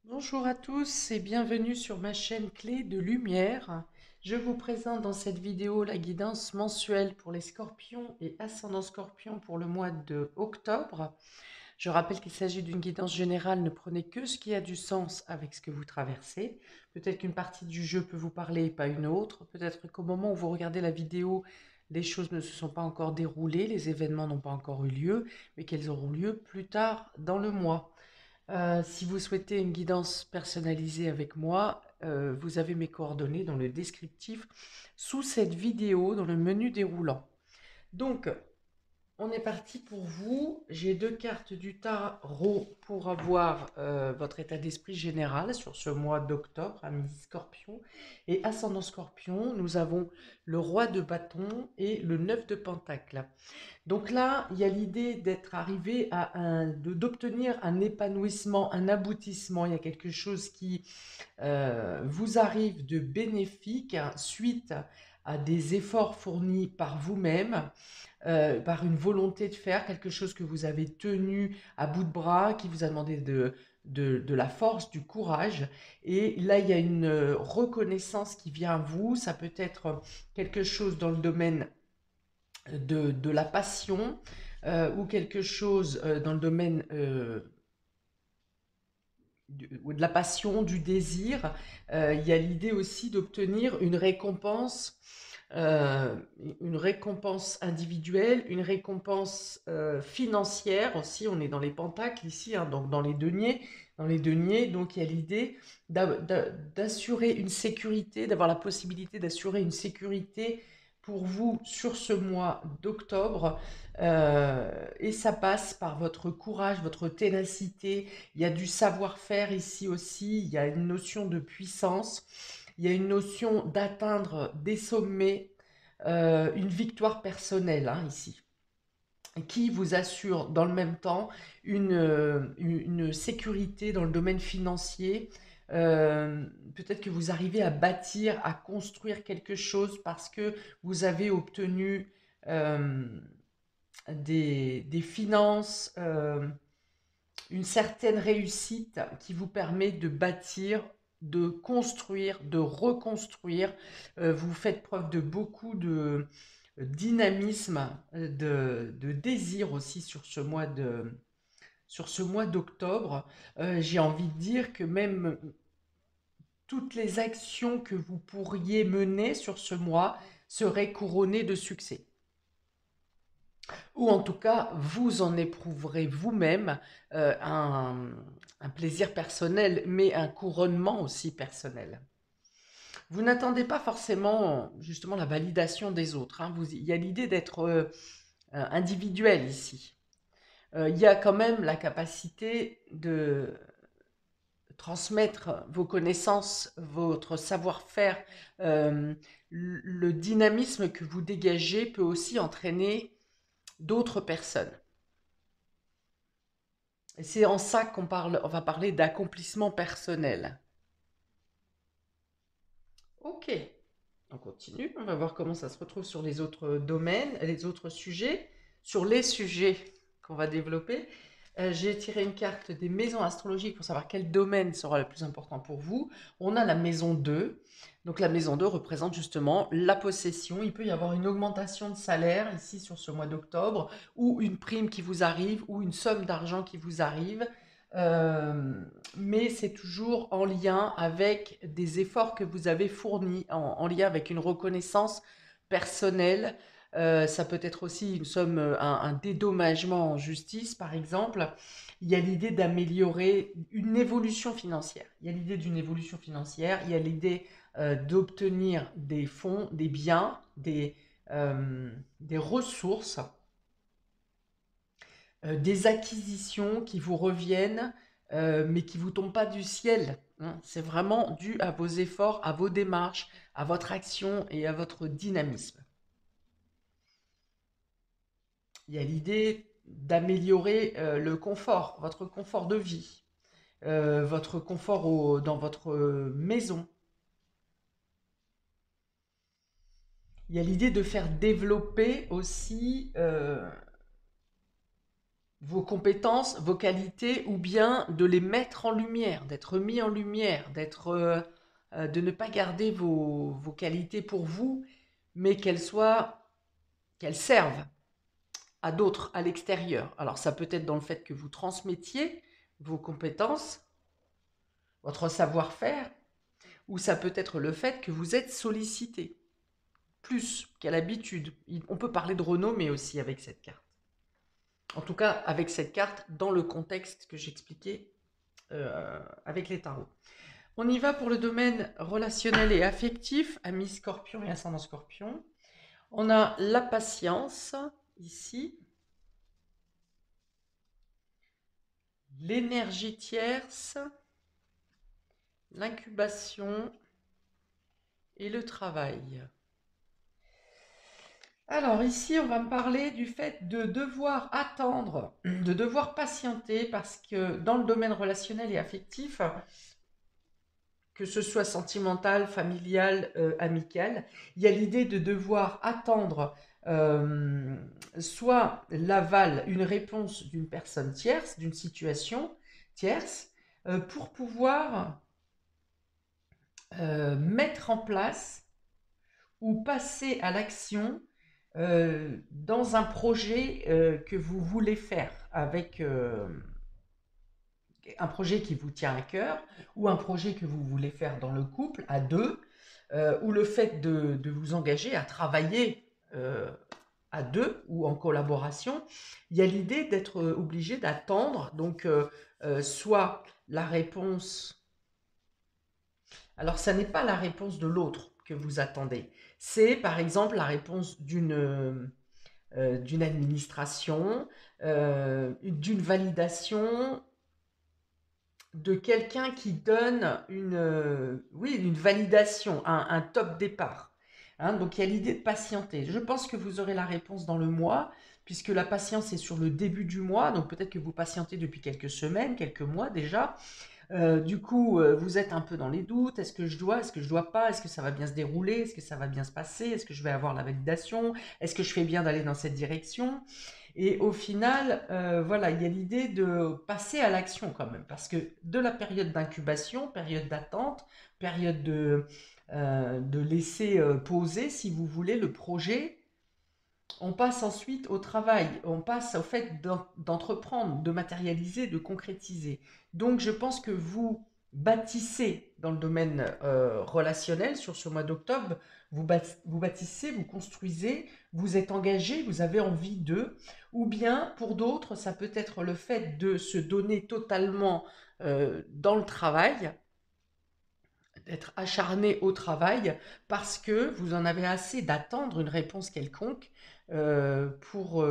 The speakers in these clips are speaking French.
Bonjour à tous et bienvenue sur ma chaîne Clé de Lumière. Je vous présente dans cette vidéo la guidance mensuelle pour les scorpions et ascendant scorpion pour le mois de octobre. Je rappelle qu'il s'agit d'une guidance générale, ne prenez que ce qui a du sens avec ce que vous traversez. Peut-être qu'une partie du jeu peut vous parler et pas une autre. Peut-être qu'au moment où vous regardez la vidéo, les choses ne se sont pas encore déroulées, les événements n'ont pas encore eu lieu, mais qu'elles auront lieu plus tard dans le mois. Si vous souhaitez une guidance personnalisée avec moi, vous avez mes coordonnées dans le descriptif sous cette vidéo, dans le menu déroulant. Donc, on est parti pour vous. J'ai deux cartes du tarot pour avoir votre état d'esprit général sur ce mois d'octobre, amis Scorpion. Et ascendant Scorpion, nous avons le roi de bâton et le 9 de pentacle. Donc là, il y a l'idée d'être arrivé à d'obtenir un épanouissement, un aboutissement. Il y a quelque chose qui vous arrive de bénéfique suite à des efforts fournis par vous-même, par une volonté de faire quelque chose que vous avez tenu à bout de bras, qui vous a demandé de la force, du courage. Et là, il y a une reconnaissance qui vient à vous. Ça peut être quelque chose dans le domaine de la passion ou quelque chose dans le domaine de la passion, du désir. Il y a l'idée aussi d'obtenir euh, une récompense individuelle, une récompense financière aussi. On est dans les pentacles ici, hein, donc dans les deniers. Dans les deniers, donc il y a l'idée d'assurer une sécurité, d'avoir la possibilité d'assurer une sécurité pour vous sur ce mois d'octobre. Et ça passe par votre courage, votre ténacité. Il y a du savoir-faire ici aussi, il y a une notion de puissance, il y a une notion d'atteindre des sommets, une victoire personnelle hein, ici, qui vous assure dans le même temps une sécurité dans le domaine financier. Peut-être que vous arrivez à bâtir, à construire quelque chose parce que vous avez obtenu euh, des finances, une certaine réussite qui vous permet de bâtir, de construire, de reconstruire. Vous faites preuve de beaucoup de dynamisme, de désir aussi sur ce mois d'octobre. J'ai envie de dire que même toutes les actions que vous pourriez mener sur ce mois seraient couronnées de succès. Ou en tout cas, vous en éprouverez vous-même un plaisir personnel, mais un couronnement aussi personnel. Vous n'attendez pas forcément justement la validation des autres. Hein. Il y a l'idée d'être individuel ici. Il y a quand même la capacité de transmettre vos connaissances, votre savoir-faire. Euh, le dynamisme que vous dégagez peut aussi entraîner d'autres personnes. Et c'est en ça on va parler d'accomplissement personnel. Ok, on continue, on va voir comment ça se retrouve sur les autres domaines, les autres sujets, sur les sujets qu'on va développer. J'ai tiré une carte des maisons astrologiques pour savoir quel domaine sera le plus important pour vous. On a la maison 2. Donc la maison 2 représente justement la possession. Il peut y avoir une augmentation de salaire ici sur ce mois d'octobre, ou une prime qui vous arrive, ou une somme d'argent qui vous arrive. Euh, mais c'est toujours en lien avec des efforts que vous avez fournis, en lien avec une reconnaissance personnelle. Ça peut être aussi une somme, un dédommagement en justice, par exemple. Il y a l'idée d'améliorer une évolution financière. Il y a l'idée d'une évolution financière, il y a l'idée d'obtenir des fonds, des biens, des ressources, des acquisitions qui vous reviennent, mais qui ne vous tombent pas du ciel. Hein. C'est vraiment dû à vos efforts, à vos démarches, à votre action et à votre dynamisme. Il y a l'idée d'améliorer le confort, votre confort de vie, votre confort dans votre maison. Il y a l'idée de faire développer aussi vos compétences, vos qualités, ou bien de les mettre en lumière, d'être mis en lumière, de ne pas garder vos qualités pour vous, mais qu'elles servent à d'autres, à l'extérieur. Alors ça peut être dans le fait que vous transmettiez vos compétences, votre savoir-faire, ou ça peut être le fait que vous êtes sollicité, plus qu'à l'habitude. On peut parler de renommée aussi avec cette carte. En tout cas, avec cette carte, dans le contexte que j'expliquais avec les tarots. On y va pour le domaine relationnel et affectif, amis scorpion et ascendant scorpion. On a la patience, ici. L'énergie tierce, l'incubation et le travail. Alors ici, on va me parler du fait de devoir attendre, de devoir patienter, parce que dans le domaine relationnel et affectif, que ce soit sentimental, familial, amical, il y a l'idée de devoir attendre soit l'aval, une réponse d'une personne tierce, d'une situation tierce, pour pouvoir mettre en place ou passer à l'action dans un projet que vous voulez faire avec un projet qui vous tient à cœur ou un projet que vous voulez faire dans le couple à deux ou le fait de vous engager à travailler à deux ou en collaboration, il y a l'idée d'être obligé d'attendre donc soit la réponse. Alors, ça n'est pas la réponse de l'autre que vous attendez. C'est par exemple la réponse d'une administration, d'une validation, de quelqu'un qui donne oui, une validation, un top départ. Hein, donc, il y a l'idée de patienter. Je pense que vous aurez la réponse dans le mois, puisque la patience est sur le début du mois. Donc, peut-être que vous patientez depuis quelques semaines, quelques mois déjà. Du coup, vous êtes un peu dans les doutes. Est-ce que je dois pas? Est-ce que ça va bien se dérouler? Est-ce que ça va bien se passer? Est-ce que je vais avoir la validation? Est-ce que je fais bien d'aller dans cette direction? Et au final, voilà, il y a l'idée de passer à l'action quand même, parce que de la période d'incubation, période d'attente, période de laisser poser, si vous voulez, le projet, on passe ensuite au travail, on passe au fait d'entreprendre, de matérialiser, de concrétiser. Donc je pense que vous bâtissez dans le domaine relationnel sur ce mois d'octobre, vous bâtissez, vous construisez, vous êtes engagé, vous avez envie d'eux, ou bien pour d'autres, ça peut être le fait de se donner totalement dans le travail, d'être acharné au travail parce que vous en avez assez d'attendre une réponse quelconque pour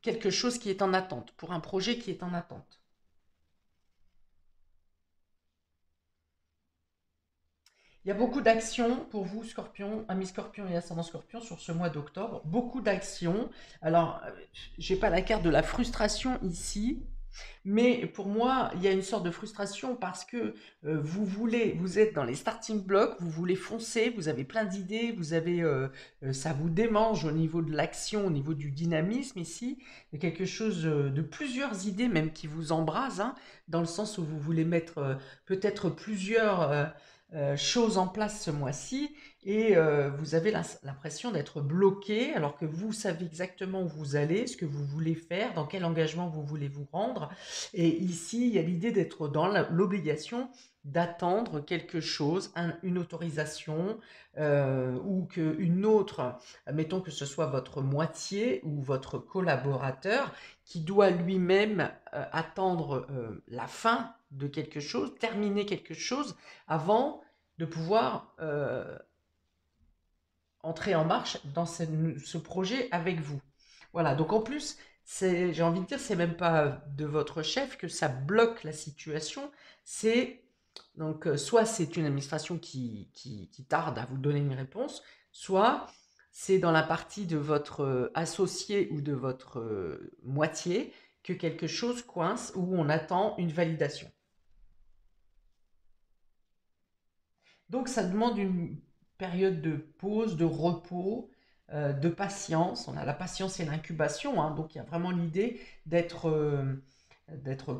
quelque chose qui est en attente, pour un projet qui est en attente. Il y a beaucoup d'actions pour vous, Scorpion, amis Scorpion et ascendant Scorpion, sur ce mois d'octobre. Beaucoup d'actions. Alors, j'ai pas la carte de la frustration ici, mais pour moi, il y a une sorte de frustration parce que vous êtes dans les starting blocks, vous voulez foncer, vous avez plein d'idées, ça vous démange au niveau de l'action, au niveau du dynamisme ici, il y a quelque chose de plusieurs idées même qui vous embrasent, hein, dans le sens où vous voulez mettre peut-être plusieurs choses en place ce mois-ci et vous avez l'impression d'être bloqué alors que vous savez exactement où vous allez, ce que vous voulez faire, dans quel engagement vous voulez vous rendre. Et ici, il y a l'idée d'être dans l'obligation d'attendre quelque chose, une autorisation ou qu'une autre, mettons que ce soit votre moitié ou votre collaborateur, qui doit lui-même attendre la fin de quelque chose, terminer quelque chose avant de pouvoir entrer en marche dans ce projet avec vous. Voilà, donc en plus, j'ai envie de dire, c'est même pas de votre chef que ça bloque la situation, c'est donc soit c'est une administration qui tarde à vous donner une réponse, soit c'est dans la partie de votre associé ou de votre moitié que quelque chose coince où on attend une validation. Donc ça demande une période de pause, de repos, de patience. On a la patience et l'incubation, hein, donc il y a vraiment l'idée d'être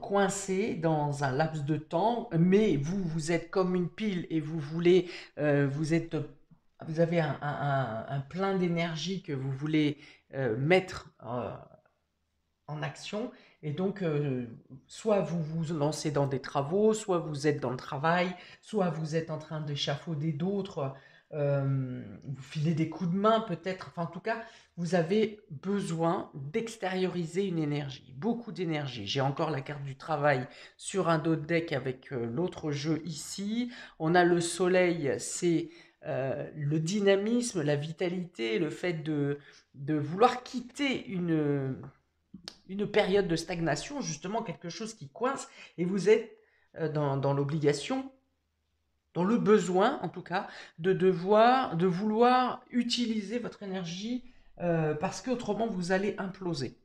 coincé dans un laps de temps, mais vous êtes comme une pile et vous voulez, vous avez un plein d'énergie que vous voulez mettre en action. Et donc, soit vous vous lancez dans des travaux, soit vous êtes dans le travail, soit vous êtes en train d'échafauder d'autres, vous filez des coups de main peut-être. Enfin, en tout cas, vous avez besoin d'extérioriser une énergie, beaucoup d'énergie. J'ai encore la carte du travail sur un dos de deck avec l'autre jeu ici. On a le soleil, c'est le dynamisme, la vitalité, le fait de vouloir quitter une période de stagnation, justement quelque chose qui coince, et vous êtes dans l'obligation, dans le besoin en tout cas, de vouloir utiliser votre énergie parce qu'autrement vous allez imploser.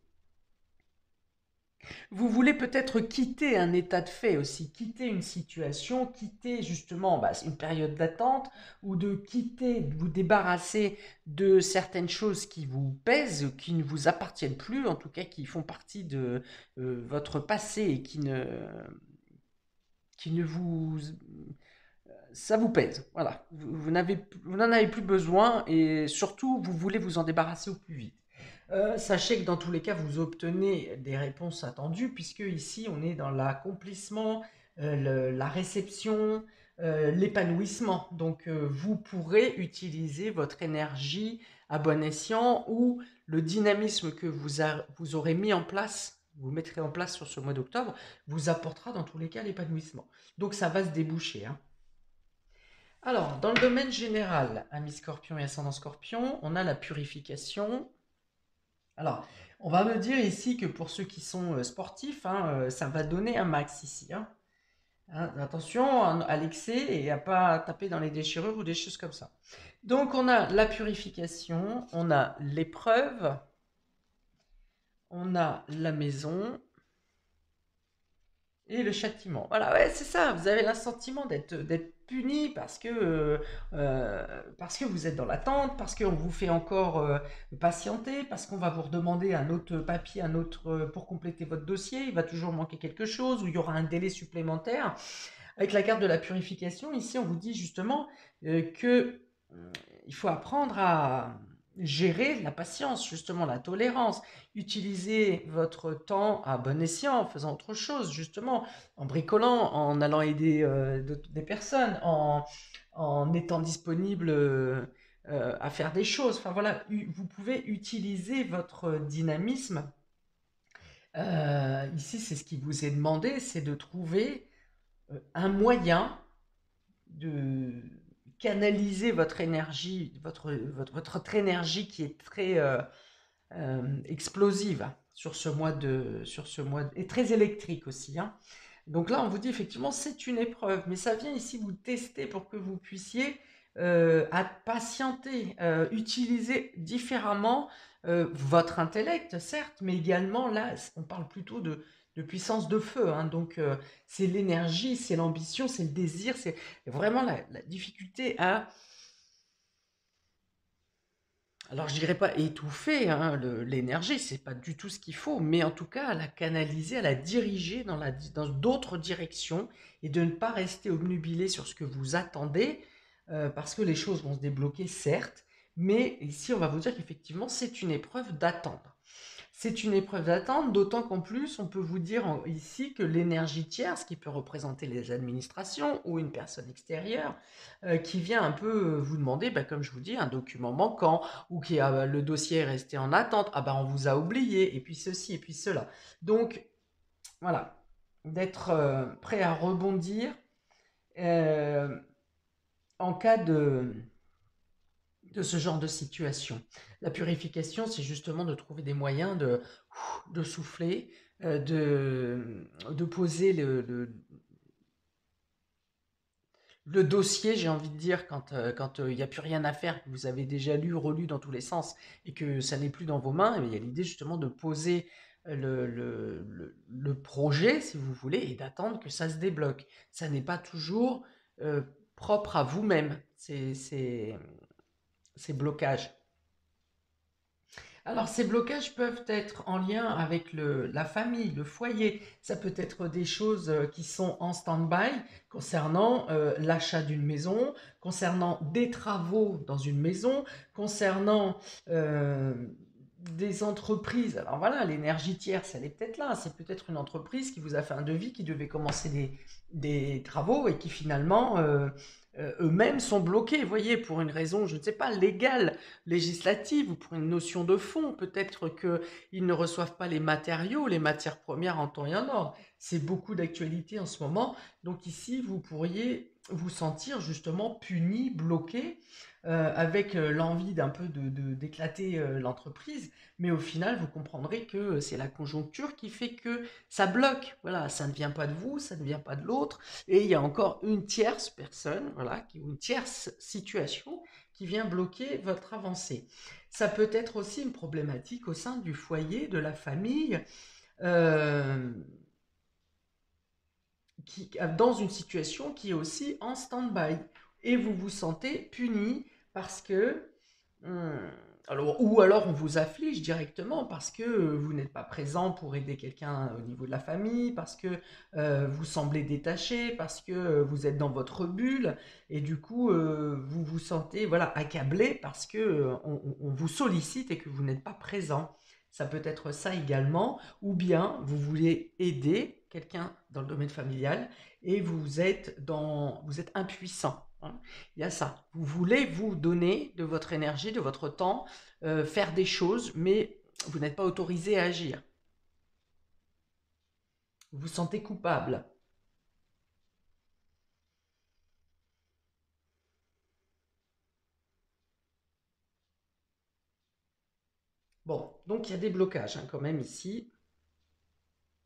Vous voulez peut-être quitter un état de fait aussi, quitter une situation, quitter justement une période d'attente ou de quitter, de vous débarrasser de certaines choses qui vous pèsent, qui ne vous appartiennent plus, en tout cas qui font partie de votre passé et qui ne vous... Ça vous pèse, voilà. Vous n'en avez plus besoin et surtout vous voulez vous en débarrasser au plus vite. Sachez que dans tous les cas, vous obtenez des réponses attendues, puisque ici, on est dans l'accomplissement, la réception, l'épanouissement. Donc, vous pourrez utiliser votre énergie à bon escient ou le dynamisme que vous aurez mis en place, vous mettrez en place sur ce mois d'octobre, vous apportera dans tous les cas l'épanouissement. Donc, ça va se déboucher, hein. Alors, dans le domaine général, amis scorpion et ascendant scorpion, on a la purification. Alors, on va me dire ici que pour ceux qui sont sportifs, hein, ça va donner un max ici, hein. Attention à l'excès et à pas taper dans les déchirures ou des choses comme ça. Donc, on a la purification, on a l'épreuve, on a la maison et le châtiment. Voilà, ouais, c'est ça. Vous avez l'assentiment d'être puni parce que vous êtes dans l'attente, parce qu'on vous fait encore patienter, parce qu'on va vous redemander un autre papier, pour compléter votre dossier. Il va toujours manquer quelque chose ou il y aura un délai supplémentaire. Avec la carte de la purification, ici, on vous dit justement que il faut apprendre à gérer la patience, justement la tolérance, utiliser votre temps à bon escient en faisant autre chose, justement, en bricolant, en allant aider des personnes, en étant disponible à faire des choses. Enfin voilà, vous pouvez utiliser votre dynamisme. Ici, c'est ce qui vous est demandé, c'est de trouver un moyen de canaliser votre énergie, votre énergie qui est très explosive sur ce mois et très électrique aussi, hein. Donc là, on vous dit effectivement, c'est une épreuve, mais ça vient ici vous tester pour que vous puissiez patienter, utiliser différemment votre intellect, certes, mais également là, on parle plutôt de puissance de feu, hein. Donc c'est l'énergie, c'est l'ambition, c'est le désir, c'est vraiment la difficulté à, alors je dirais pas étouffer hein, l'énergie, c'est pas du tout ce qu'il faut, mais en tout cas à la canaliser, à la diriger dans d'autres directions et de ne pas rester obnubilé sur ce que vous attendez, parce que les choses vont se débloquer, certes, mais ici on va vous dire qu'effectivement c'est une épreuve d'attendre. C'est une épreuve d'attente, d'autant qu'en plus, on peut vous dire ici que l'énergie tierce, qui peut représenter les administrations ou une personne extérieure, qui vient un peu vous demander, comme je vous dis, un document manquant, ou qui a le dossier est resté en attente, ah ben on vous a oublié, et puis ceci, et puis cela. Donc, voilà, d'être prêt à rebondir euh, en cas de ce genre de situation. La purification, c'est justement de trouver des moyens de souffler, de poser le dossier, j'ai envie de dire, quand il n'y a plus rien à faire, que vous avez déjà lu, relu dans tous les sens et que ça n'est plus dans vos mains, il y a l'idée justement de poser le projet, si vous voulez, et d'attendre que ça se débloque. Ça n'est pas toujours propre à vous-même, ces blocages. Alors, ces blocages peuvent être en lien avec la famille, le foyer. Ça peut être des choses qui sont en stand-by concernant l'achat d'une maison, concernant des travaux dans une maison, concernant euh, des entreprises. Alors voilà, l'énergie tierce, elle est peut-être là. C'est peut-être une entreprise qui vous a fait un devis, qui devait commencer des travaux et qui finalement eux-mêmes sont bloqués, vous voyez, pour une raison, je ne sais pas, légale, législative ou pour une notion de fond. Peut-être qu'ils ne reçoivent pas les matériaux, les matières premières en temps et en heure. C'est beaucoup d'actualité en ce moment. Donc ici, vous pourriez vous sentir justement puni, bloqué, avec l'envie d'un peu d'éclater l'entreprise. Mais au final, vous comprendrez que c'est la conjoncture qui fait que ça bloque. Voilà, ça ne vient pas de vous, ça ne vient pas de l'autre. Et il y a encore une tierce personne, voilà, ou une tierce situation qui vient bloquer votre avancée. Ça peut être aussi une problématique au sein du foyer, de la famille, euh, dans une situation qui est aussi en stand-by. Et vous vous sentez puni parce que Mmh. Ou alors on vous afflige directement parce que vous n'êtes pas présent pour aider quelqu'un au niveau de la famille, parce que vous semblez détaché, parce que vous êtes dans votre bulle et du coup vous vous sentez voilà accablé parce que on vous sollicite et que vous n'êtes pas présent. Ça peut être ça également, ou bien vous voulez aider quelqu'un dans le domaine familial et vous êtes impuissant, hein. Il y a ça. Vous voulez vous donner de votre énergie, de votre temps, faire des choses, mais vous n'êtes pas autorisé à agir. Vous vous sentez coupable. Bon, donc il y a des blocages hein, quand même ici.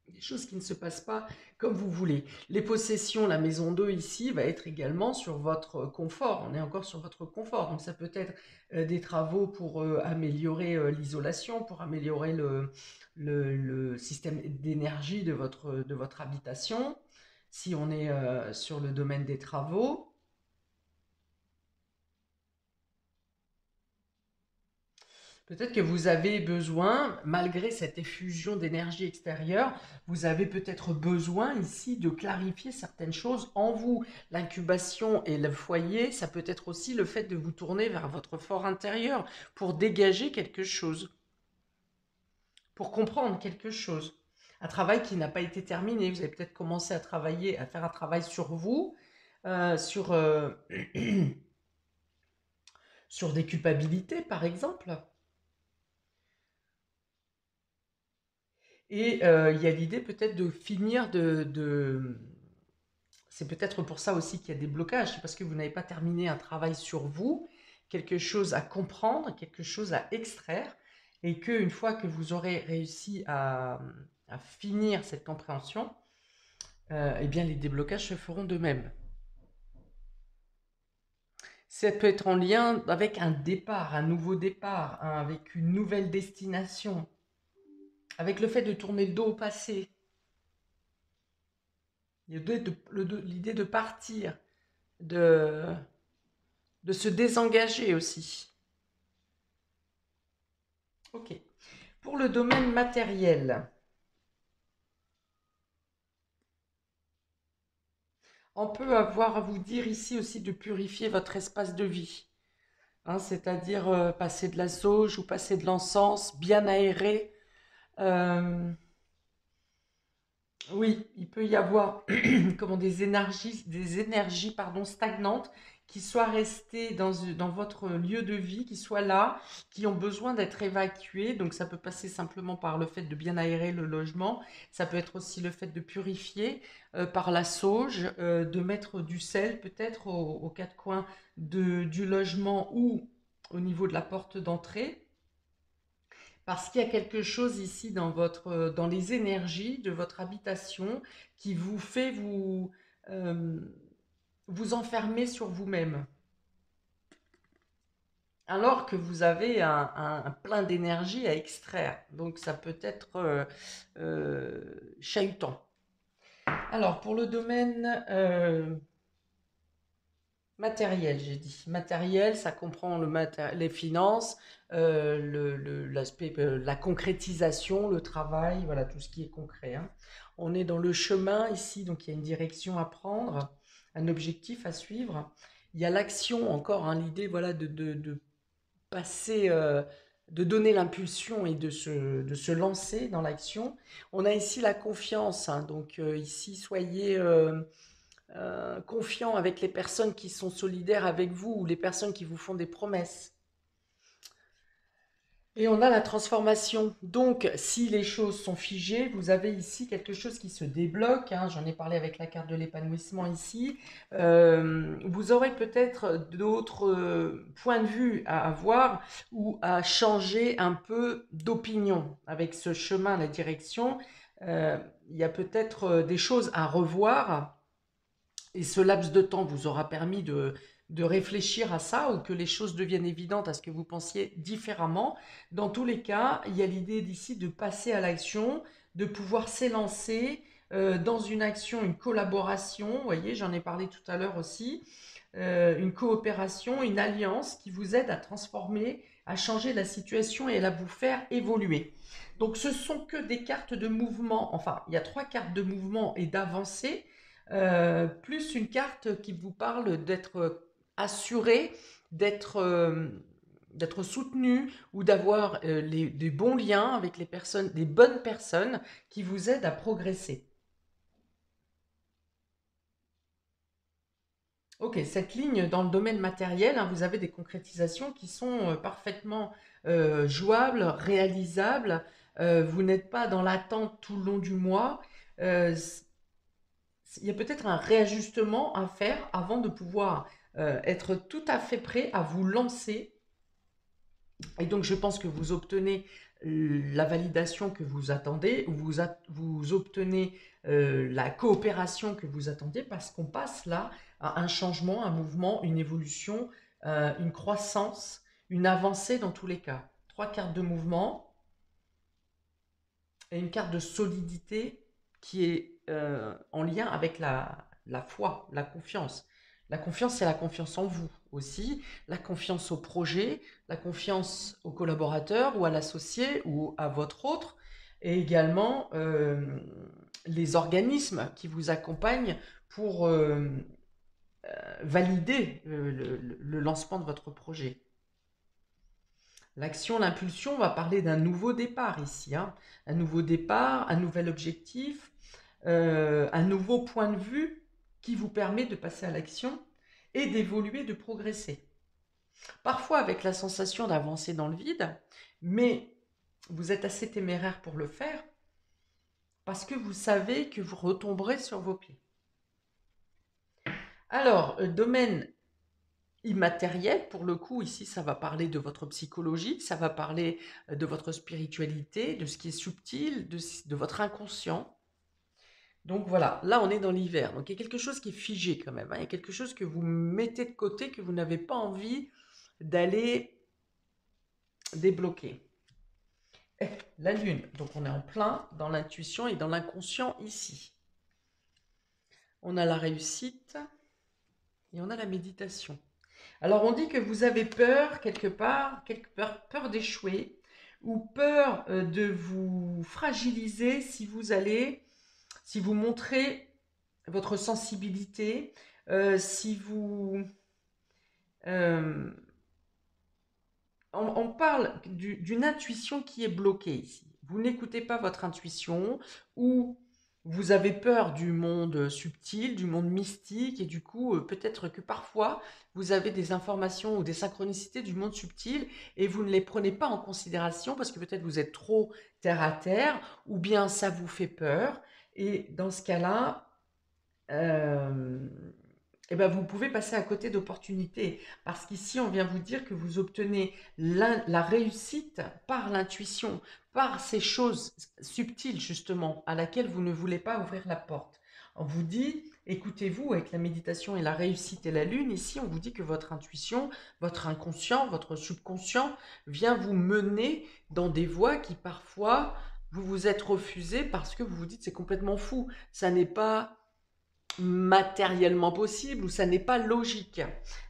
Des choses qui ne se passent pas comme vous voulez. Les possessions, la maison 2 ici, va être également sur votre confort. On est encore sur votre confort. Donc ça peut être des travaux pour améliorer l'isolation, pour améliorer le système d'énergie de votre habitation, si on est sur le domaine des travaux. Peut-être que vous avez besoin, malgré cette effusion d'énergie extérieure, vous avez peut-être besoin ici de clarifier certaines choses en vous. L'incubation et le foyer, ça peut être aussi le fait de vous tourner vers votre fort intérieur pour dégager quelque chose, pour comprendre quelque chose. Un travail qui n'a pas été terminé. Vous avez peut-être commencé à travailler, à faire un travail sur vous, sur, sur des culpabilités par exemple. Et il y a l'idée peut-être de finir c'est peut-être pour ça aussi qu'il y a des blocages, c'est parce que vous n'avez pas terminé un travail sur vous, quelque chose à comprendre, quelque chose à extraire, et qu'une fois que vous aurez réussi à finir cette compréhension, eh bien les déblocages se feront d'eux-mêmes. Ça peut être en lien avec un départ, un nouveau départ, hein, avec une nouvelle destination, avec le fait de tourner le dos au passé. L'idée de partir, de, de se désengager aussi. Ok. Pour le domaine matériel, on peut avoir à vous dire ici aussi de purifier votre espace de vie, hein, c'est-à-dire passer de la sauge ou passer de l'encens bien aéré. Euh, Oui, il peut y avoir comment, des énergies pardon, stagnantes qui soient restées dans votre lieu de vie, qui soient là, qui ont besoin d'être évacuées. Donc ça peut passer simplement par le fait de bien aérer le logement. Ça peut être aussi le fait de purifier par la sauge, de mettre du sel peut-être aux quatre coins du logement ou au niveau de la porte d'entrée. Parce qu'il y a quelque chose ici dans les énergies de votre habitation qui vous fait euh, vous enfermer sur vous-même. Alors que vous avez un plein d'énergie à extraire. Donc ça peut être chahutant. Alors pour le domaine Matériel, j'ai dit. Matériel, ça comprend les finances, l'aspect, la concrétisation, le travail, voilà, tout ce qui est concret, hein. On est dans le chemin ici, donc il y a une direction à prendre, un objectif à suivre. Il y a l'action encore, hein, l'idée, voilà, de passer, de donner l'impulsion et de se lancer dans l'action. On a ici la confiance, hein, donc ici, soyez confiant avec les personnes qui sont solidaires avec vous ou les personnes qui vous font des promesses. Et on a la transformation. Donc, si les choses sont figées, vous avez ici quelque chose qui se débloque, hein. J'en ai parlé avec la carte de l'épanouissement ici. Vous aurez peut-être d'autres points de vue à avoir ou à changer un peu d'opinion avec ce chemin, la direction. Il y a peut-être des choses à revoir et ce laps de temps vous aura permis de réfléchir à ça ou que les choses deviennent évidentes à ce que vous pensiez différemment. Dans tous les cas, il y a l'idée d'ici de passer à l'action, de pouvoir s'élancer dans une action, une collaboration. Vous voyez, j'en ai parlé tout à l'heure aussi. Une coopération, une alliance qui vous aide à transformer, à changer la situation et à la vous faire évoluer. Donc ce sont que des cartes de mouvement, enfin il y a 3 cartes de mouvement et d'avancée, plus une carte qui vous parle d'être assuré, d'être soutenu ou d'avoir des bons liens avec les personnes, des bonnes personnes qui vous aident à progresser. Ok, cette ligne dans le domaine matériel, hein, vous avez des concrétisations qui sont parfaitement jouables, réalisables. Vous n'êtes pas dans l'attente tout le long du mois. Euh, il y a peut-être un réajustement à faire avant de pouvoir être tout à fait prêt à vous lancer. Et donc, je pense que vous obtenez la validation que vous attendez, vous obtenez la coopération que vous attendiez, parce qu'on passe là à un changement, un mouvement, une évolution, une croissance, une avancée dans tous les cas. 3 cartes de mouvement et une carte de solidité qui est en lien avec la foi, la confiance. La confiance, c'est la confiance en vous aussi, la confiance au projet, la confiance aux collaborateurs ou à l'associé ou à votre autre, et également les organismes qui vous accompagnent pour valider le lancement de votre projet. L'action, l'impulsion, on va parler d'un nouveau départ ici, hein. Un nouveau départ, un nouvel objectif, un nouveau point de vue qui vous permet de passer à l'action et d'évoluer, de progresser. Parfois avec la sensation d'avancer dans le vide, mais vous êtes assez téméraire pour le faire parce que vous savez que vous retomberez sur vos pieds. Alors, domaine immatériel, pour le coup, ici, ça va parler de votre psychologie, ça va parler de votre spiritualité, de ce qui est subtil, de votre inconscient. Donc voilà, là on est dans l'hiver, donc il y a quelque chose qui est figé quand même, hein. Il y a quelque chose que vous mettez de côté, que vous n'avez pas envie d'aller débloquer. Et la lune, donc on est en plein dans l'intuition et dans l'inconscient ici. On a la réussite et on a la méditation. Alors on dit que vous avez peur quelque part, peur d'échouer ou peur de vous fragiliser si vous montrez votre sensibilité, si vous... euh, on parle d'une intuition qui est bloquée ici. Vous n'écoutez pas votre intuition ou vous avez peur du monde subtil, du monde mystique et du coup, peut-être que parfois, vous avez des informations ou des synchronicités du monde subtil et vous ne les prenez pas en considération parce que peut-être vous êtes trop terre à terre ou bien ça vous fait peur. Et dans ce cas-là, euh, eh ben, vous pouvez passer à côté d'opportunités. Parce qu'ici, on vient vous dire que vous obtenez la réussite par l'intuition, par ces choses subtiles, justement, à laquelle vous ne voulez pas ouvrir la porte. On vous dit, écoutez-vous, avec la méditation et la réussite et la lune, ici, on vous dit que votre intuition, votre inconscient, votre subconscient vient vous mener dans des voies qui parfois vous vous êtes refusé parce que vous vous dites c'est complètement fou. Ça n'est pas matériellement possible ou ça n'est pas logique.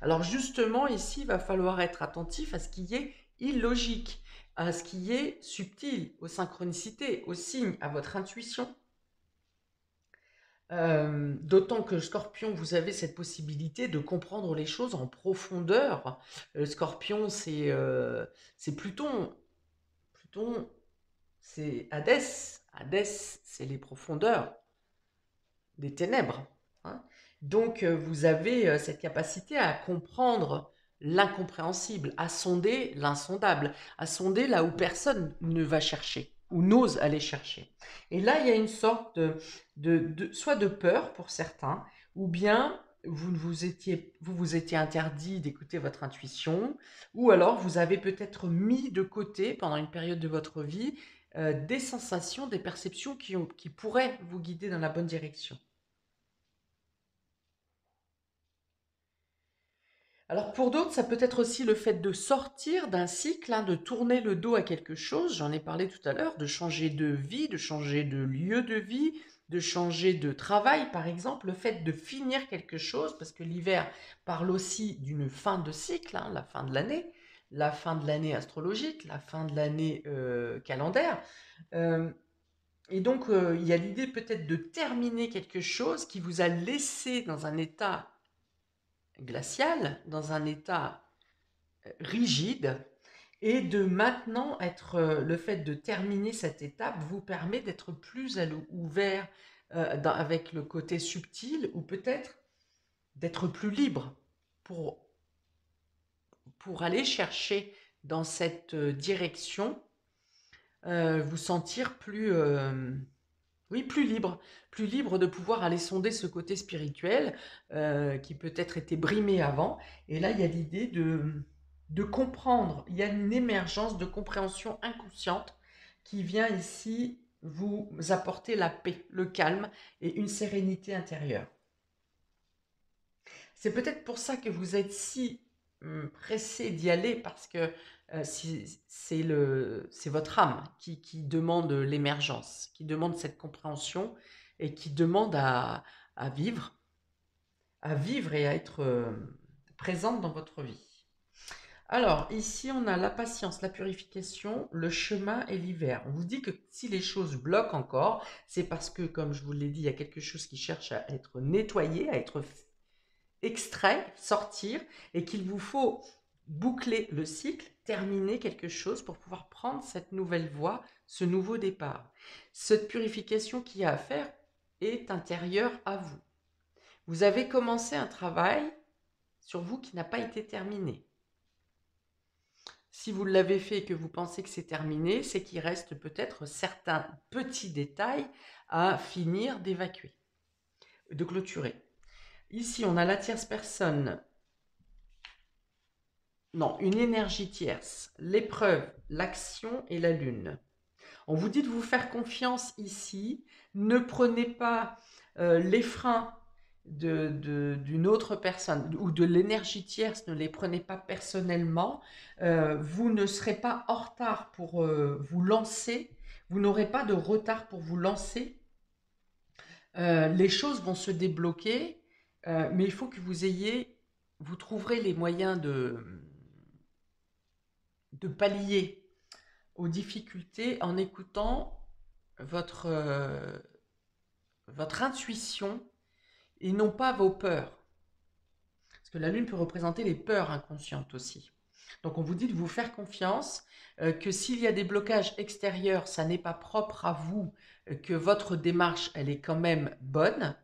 Alors justement, ici, il va falloir être attentif à ce qui est illogique, à ce qui est subtil, aux synchronicités, aux signes, à votre intuition. D'autant que Scorpion, vous avez cette possibilité de comprendre les choses en profondeur. Scorpion, c'est Pluton. Pluton, c'est Hadès. Hadès, c'est les profondeurs des ténèbres, hein. Donc, vous avez cette capacité à comprendre l'incompréhensible, à sonder l'insondable, à sonder là où personne ne va chercher ou n'ose aller chercher. Et là, il y a une sorte soit de peur pour certains, ou bien vous vous étiez interdit d'écouter votre intuition, ou alors vous avez peut-être mis de côté pendant une période de votre vie des sensations, des perceptions qui pourraient vous guider dans la bonne direction. Alors pour d'autres, ça peut être aussi le fait de sortir d'un cycle, hein, de tourner le dos à quelque chose, j'en ai parlé tout à l'heure, de changer de vie, de changer de lieu de vie, de changer de travail par exemple, le fait de finir quelque chose, parce que l'hiver parle aussi d'une fin de cycle, hein, la fin de l'année astrologique, la fin de l'année calendaire. Euh, et donc il y a l'idée peut-être de terminer quelque chose qui vous a laissé dans un état glacial, dans un état rigide, et de maintenant être, le fait de terminer cette étape vous permet d'être plus ouvert avec le côté subtil, ou peut-être d'être plus libre pour, pour aller chercher dans cette direction, vous sentir plus, oui, plus libre de pouvoir aller sonder ce côté spirituel qui peut-être était brimé avant. Et là, il y a l'idée de comprendre. Il y a une émergence de compréhension inconsciente qui vient ici vous apporter la paix, le calme et une sérénité intérieure. C'est peut-être pour ça que vous êtes si pressé d'y aller, parce que c'est votre âme qui demande l'émergence, qui demande cette compréhension et qui demande à vivre, à vivre et à être présente dans votre vie. Alors, ici, on a la patience, la purification, le chemin et l'hiver. On vous dit que si les choses bloquent encore, c'est parce que, comme je vous l'ai dit, il y a quelque chose qui cherche à être nettoyé, à être extrait, sortir, et qu'il vous faut boucler le cycle, terminer quelque chose pour pouvoir prendre cette nouvelle voie, ce nouveau départ. Cette purification qu'il y a à faire est intérieure à vous. Vous avez commencé un travail sur vous qui n'a pas été terminé. Si vous l'avez fait et que vous pensez que c'est terminé, c'est qu'il reste peut-être certains petits détails à finir d'évacuer, de clôturer. Ici, on a la tierce personne. Non, une énergie tierce, l'épreuve, l'action et la lune. On vous dit de vous faire confiance ici. Ne prenez pas les freins d'une autre personne ou de l'énergie tierce, ne les prenez pas personnellement. Vous ne serez pas en retard pour vous lancer. Vous n'aurez pas de retard pour vous lancer. Les choses vont se débloquer, mais il faut que vous trouverez les moyens de pallier aux difficultés en écoutant votre, votre intuition et non pas vos peurs. Parce que la lune peut représenter les peurs inconscientes aussi. Donc on vous dit de vous faire confiance, que s'il y a des blocages extérieurs, ça n'est pas propre à vous, que votre démarche, elle est quand même bonne.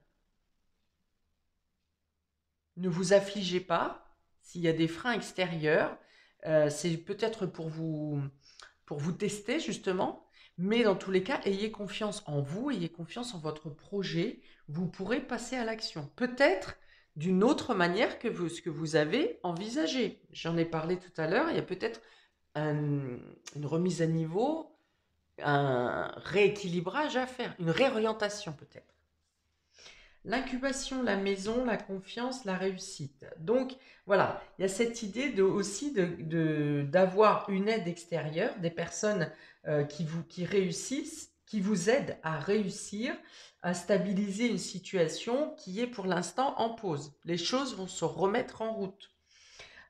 Ne vous affligez pas s'il y a des freins extérieurs. C'est peut-être pour vous tester justement, mais dans tous les cas, ayez confiance en vous, ayez confiance en votre projet, vous pourrez passer à l'action. Peut-être d'une autre manière que ce que vous avez envisagé. J'en ai parlé tout à l'heure, il y a peut-être une remise à niveau, un rééquilibrage à faire, une réorientation peut-être. L'incubation, la maison, la confiance, la réussite. Donc voilà, il y a cette idée aussi d'avoir une aide extérieure, des personnes qui réussissent, qui vous aide à réussir à stabiliser une situation qui est pour l'instant en pause. Les choses vont se remettre en route.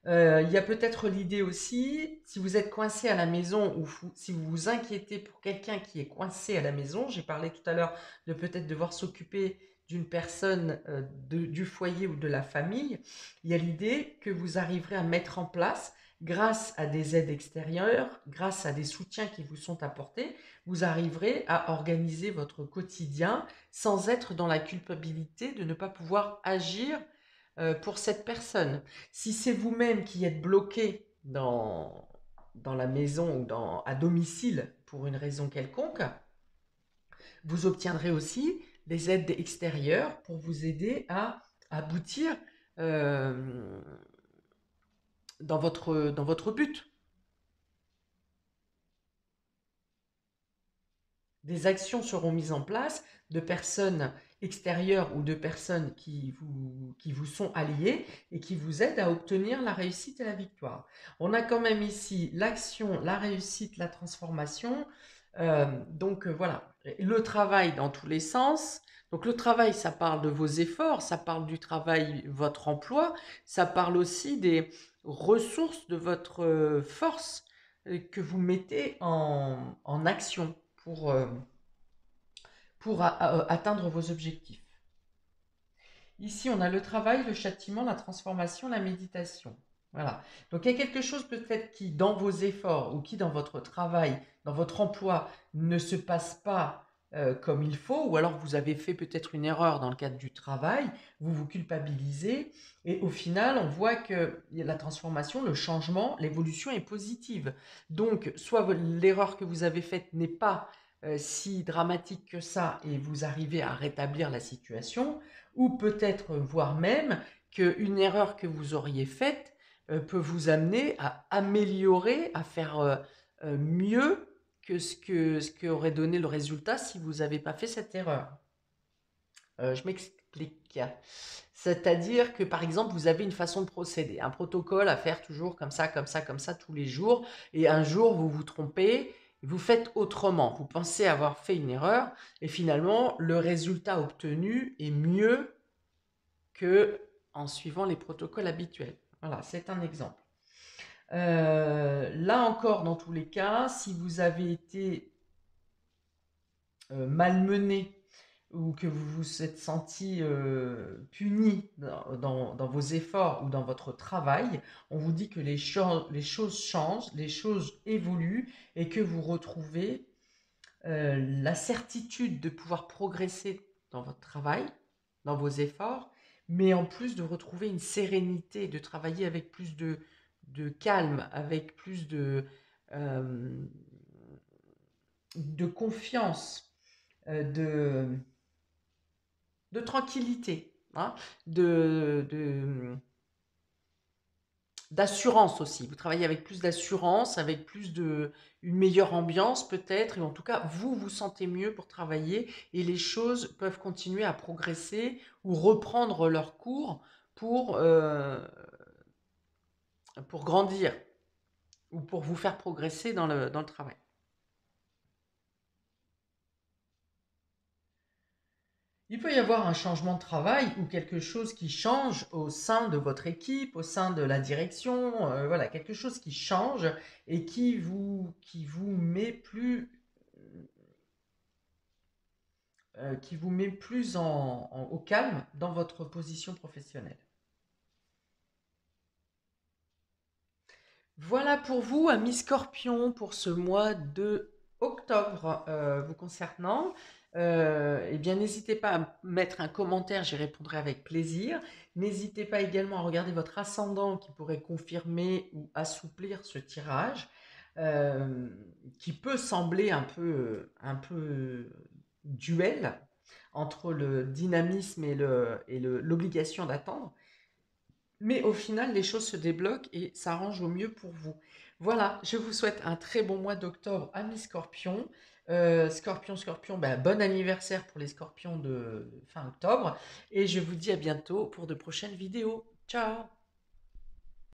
Il y a peut-être l'idée aussi, si vous êtes coincé à la maison ou si vous vous inquiétez pour quelqu'un qui est coincé à la maison, j'ai parlé tout à l'heure de peut-être devoir s'occuper d'une personne du foyer ou de la famille, il y a l'idée que vous arriverez à mettre en place, grâce à des aides extérieures, grâce à des soutiens qui vous sont apportés, vous arriverez à organiser votre quotidien sans être dans la culpabilité de ne pas pouvoir agir pour cette personne. Si c'est vous-même qui êtes bloqué dans la maison ou à domicile pour une raison quelconque, vous obtiendrez aussi des aides extérieures pour vous aider à aboutir euh, dans votre but. Des actions seront mises en place de personnes extérieures ou de personnes qui vous sont alliées et qui vous aident à obtenir la réussite et la victoire. On a quand même ici l'action, la réussite, la transformation. Voilà, le travail dans tous les sens. Donc le travail, ça parle de vos efforts, ça parle du travail, votre emploi, ça parle aussi des ressources de votre force que vous mettez en action pour atteindre vos objectifs. Ici, on a le travail, le châtiment, la transformation, la méditation. Voilà. Donc, il y a quelque chose peut-être qui, dans vos efforts ou qui, dans votre travail, dans votre emploi, ne se passe pas comme il faut, ou alors vous avez fait peut-être une erreur dans le cadre du travail, vous vous culpabilisez, et au final, on voit que la transformation, le changement, l'évolution est positive. Donc, soit l'erreur que vous avez faite n'est pas si dramatique que ça, et vous arrivez à rétablir la situation, ou peut-être voire même qu'une erreur que vous auriez faite peut vous amener à améliorer, à faire mieux que ce que aurait donné le résultat si vous n'avez pas fait cette erreur. Je m'explique. C'est-à-dire que, par exemple, vous avez une façon de procéder, un protocole à faire toujours comme ça, comme ça, comme ça, tous les jours, et un jour, vous vous trompez, vous faites autrement. Vous pensez avoir fait une erreur, et finalement, le résultat obtenu est mieux que en suivant les protocoles habituels. Voilà, c'est un exemple. Là encore, dans tous les cas, si vous avez été malmené ou que vous vous êtes senti puni dans vos efforts ou dans votre travail, on vous dit que les choses changent, les choses évoluent et que vous retrouvez la certitude de pouvoir progresser dans votre travail, dans vos efforts, mais en plus de retrouver une sérénité, de travailler avec plus de calme, avec plus de confiance, de tranquillité, hein, d'assurance aussi. Vous travaillez avec plus d'assurance, avec une meilleure ambiance peut-être, et en tout cas, vous vous sentez mieux pour travailler et les choses peuvent continuer à progresser ou reprendre leur cours pour grandir ou pour vous faire progresser dans le travail. Il peut y avoir un changement de travail ou quelque chose qui change au sein de votre équipe, au sein de la direction, voilà, quelque chose qui change et qui vous met plus au calme dans votre position professionnelle. Voilà pour vous, amis Scorpion, pour ce mois de octobre vous concernant. Eh bien, n'hésitez pas à mettre un commentaire, j'y répondrai avec plaisir. N'hésitez pas également à regarder votre ascendant qui pourrait confirmer ou assouplir ce tirage, qui peut sembler un peu duel entre le dynamisme et l'obligation d'attendre. Mais au final, les choses se débloquent et s'arrangent au mieux pour vous. Voilà, je vous souhaite un très bon mois d'octobre, amis Scorpions. Scorpion, ben, bon anniversaire pour les Scorpions de fin octobre. Et je vous dis à bientôt pour de prochaines vidéos. Ciao!